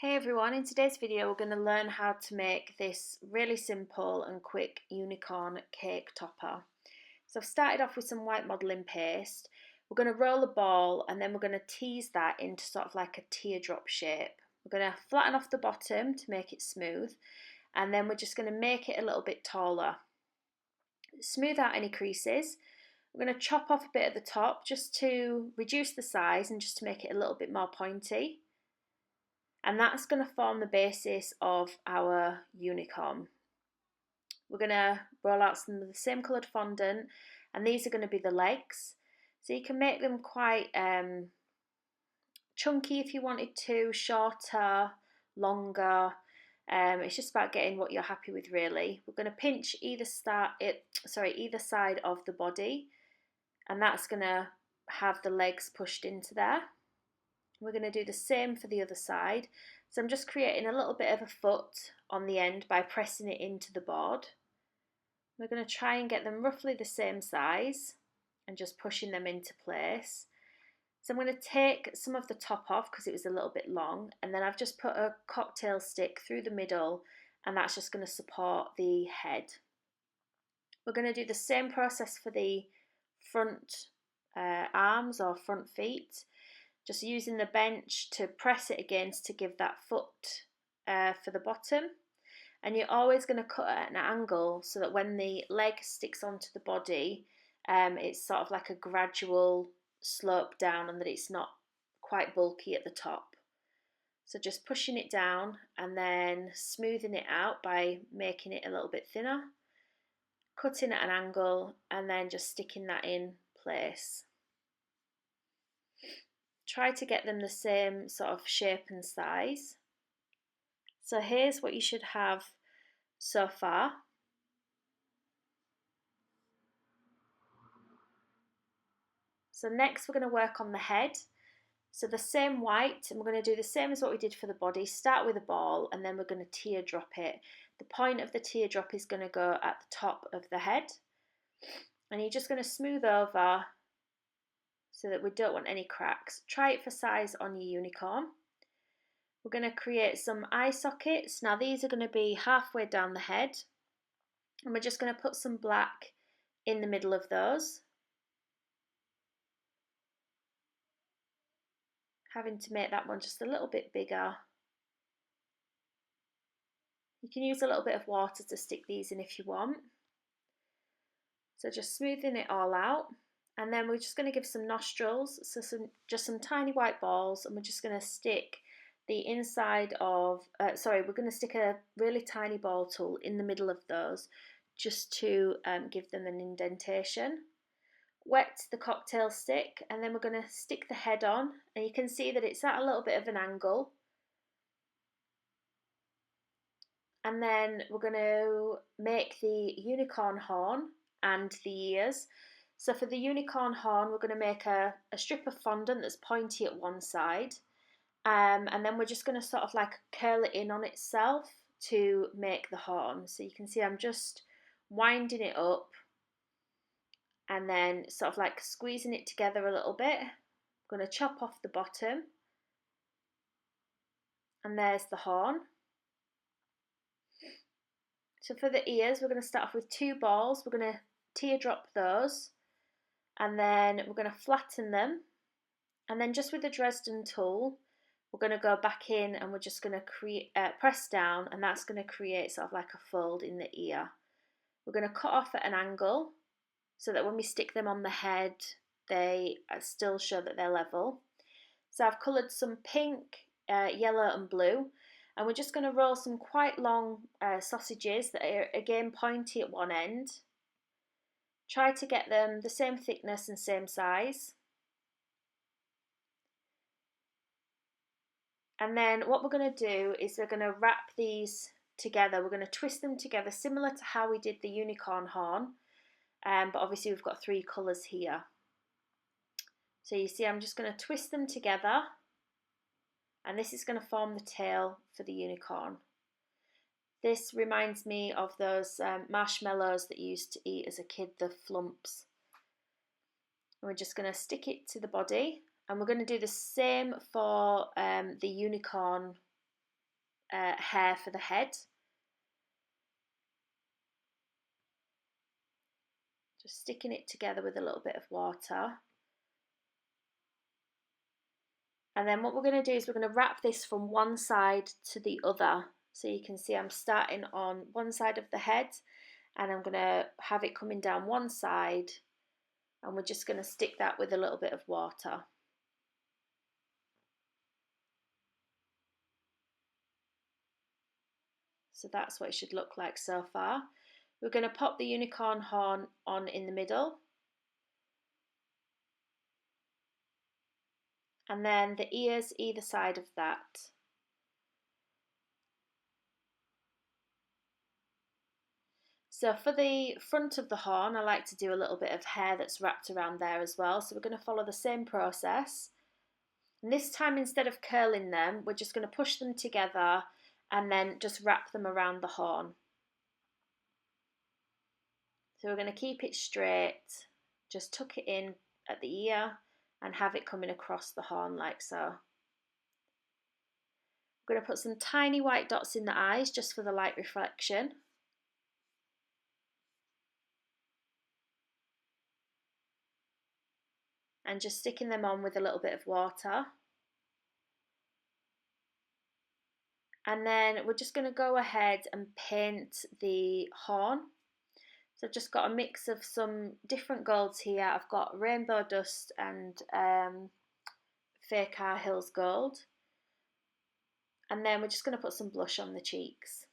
Hey everyone, in today's video we're going to learn how to make this really simple and quick unicorn cake topper. So I've started off with some white modelling paste. We're going to roll a ball and then we're going to tease that into sort of like a teardrop shape. We're going to flatten off the bottom to make it smooth, and then we're just going to make it a little bit taller. Smooth out any creases. We're going to chop off a bit at the top just to reduce the size and just to make it a little bit more pointy. And that's going to form the basis of our unicorn. We're going to roll out some of the same coloured fondant, and these are going to be the legs. So you can make them quite chunky if you wanted to, shorter, longer. It's just about getting what you're happy with, really. We're going to pinch either side of the body, and that's going to have the legs pushed into there. We're going to do the same for the other side. So I'm just creating a little bit of a foot on the end by pressing it into the board. We're going to try and get them roughly the same size and just pushing them into place. So I'm going to take some of the top off because it was a little bit long, and then I've just put a cocktail stick through the middle, and that's just going to support the head. We're going to do the same process for the front arms or front feet. Just using the bench to press it against to give that foot for the bottom. And you're always going to cut at an angle so that when the leg sticks onto the body, it's sort of like a gradual slope down and that it's not quite bulky at the top. So just pushing it down and then smoothing it out by making it a little bit thinner, cutting at an angle, and then just sticking that in place. Try to get them the same sort of shape and size. So here's what you should have so far. So next we're going to work on the head. So the same white, and we're going to do the same as what we did for the body. Start with a ball and then we're going to teardrop it. The point of the teardrop is going to go at the top of the head. And you're just going to smooth over so that we don't want any cracks. Try it for size on your unicorn. We're going to create some eye sockets. Now these are going to be halfway down the head, and we're just going to put some black in the middle of those. Having to make that one just a little bit bigger. You can use a little bit of water to stick these in if you want. So just smoothing it all out. And then we're just going to give some nostrils, so just some tiny white balls, and we're just going to stick the inside of, we're going to stick a really tiny ball tool in the middle of those just to give them an indentation. Wet the cocktail stick, and then we're going to stick the head on, and you can see that it's at a little bit of an angle. And then we're going to make the unicorn horn and the ears. So for the unicorn horn, we're going to make a strip of fondant that's pointy at one side. And then we're just going to sort of like curl it in on itself to make the horn. So you can see I'm just winding it up and then sort of like squeezing it together a little bit. I'm going to chop off the bottom. And there's the horn. So for the ears, we're going to start off with 2 balls. We're going to teardrop those. And then we're going to flatten them, and then just with the Dresden tool we're going to go back in and we're just going to press down, and that's going to create sort of like a fold in the ear. We're going to cut off at an angle so that when we stick them on the head they still show that they're level. So I've coloured some pink, yellow and blue, and we're just going to roll some quite long sausages that are again pointy at one end. Try to get them the same thickness and same size. And then what we're going to do is we're going to wrap these together. We're going to twist them together similar to how we did the unicorn horn, but obviously we've got 3 colours here. So you see I'm just going to twist them together, and this is going to form the tail for the unicorn. This reminds me of those marshmallows that you used to eat as a kid, the flumps. And we're just going to stick it to the body, and we're going to do the same for the unicorn hair for the head. Just sticking it together with a little bit of water. And then what we're going to do is we're going to wrap this from one side to the other. So you can see I'm starting on one side of the head and I'm going to have it coming down one side, and we're just going to stick that with a little bit of water. So that's what it should look like so far. We're going to pop the unicorn horn on in the middle. And then the ears either side of that. So for the front of the horn, I like to do a little bit of hair that's wrapped around there as well. So we're going to follow the same process. And this time, instead of curling them, we're just going to push them together and then just wrap them around the horn. So we're going to keep it straight, just tuck it in at the ear and have it coming across the horn like so. I'm going to put some tiny white dots in the eyes just for the light reflection. And just sticking them on with a little bit of water. And then we're just going to go ahead and paint the horn. So I've just got a mix of some different golds here. I've got Rainbow Dust and Fair Hills Gold. And then we're just going to put some blush on the cheeks.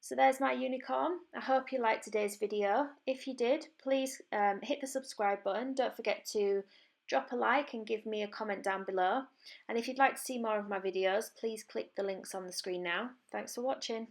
So there's my unicorn. I hope you liked today's video. If you did, please hit the subscribe button. Don't forget to drop a like and give me a comment down below. And if you'd like to see more of my videos, please click the links on the screen now. Thanks for watching.